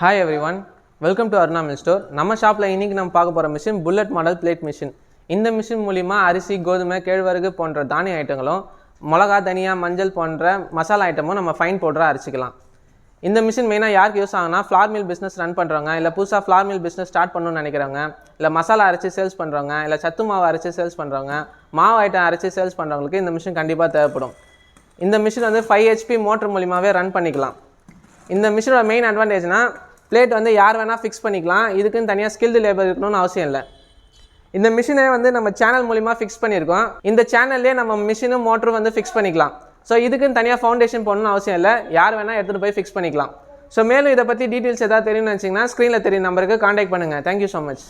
Hi everyone, welcome to Aruna Mill Store. நம்ம ஷாப்பில் இன்றைக்கி நம்ம பார்க்க போகிற machine bullet model blade machine. இந்த மிஷின் மூலிமா அரிசி, கோதுமை, கேழ்வரகு போன்ற தானிய ஐட்டங்களும், மிளகா, தனியா, மஞ்சள் போன்ற மசாலா ஐட்டமும் நம்ம ஃபைன் பவுடராக அரைச்சிக்கலாம். இந்த மிஷின் மெயினாக யாருக்கு யூஸ் ஆகுனா ஃப்ளார் மில் பிஸ்னஸ் ரன் பண்ணுறவங்க, இல்லை புதுசாக ஃப்ளார் மில் பிஸ்னஸ் ஸ்டார்ட் பண்ணணும்னு நினைக்கிறவங்க, இல்லை மசாலா அரைச்சி சேல்ஸ் பண்ணுறவங்க, இல்லை சத்து மாவு அரைச்சி சேல்ஸ் பண்ணுறவங்க, மாவு ஐட்டம் அரைச்சி சேல்ஸ் பண்ணுறவங்களுக்கு இந்த மிஷின் கண்டிப்பாக தேவைப்படும். இந்த மிஷின் வந்து 5 HP மோட்டர் மூலிமாவே ரன் பண்ணிக்கலாம். இந்த மிஷினோட மெயின் அட்வான்டேஜ்னா பிளேட் வந்து யார் வேணால் ஃபிக்ஸ் பண்ணிக்கலாம். இதுக்குன்னு தனியாக ஸ்கில்டு லேபர் இருக்கணும்னு அவசியம் இல்லை. இந்த மிஷினை வந்து நம்ம சேனல் மூலிமா ஃபிக்ஸ் பண்ணியிருக்கோம். இந்த சேனல்லே நம்ம மிஷினும் மோட்டரும் வந்து ஃபிக்ஸ் பண்ணிக்கலாம். ஸோ இதுக்குன்னு தனியாக ஃபவுண்டேஷன் போடணும்னு அவசியம் இல்லை. யார் வேணால் எடுத்துகிட்டு போய் ஃபிக்ஸ் பண்ணிக்கலாம். ஸோ மேலும் இதை பற்றி டீட்டெயில்ஸ் எதாவது தெரியும்னு நினச்சிங்கன்னா ஸ்க்ரீனில் தெரியும் நம்பருக்கு காண்டாக்ட் பண்ணுங்கள். Thank you so much.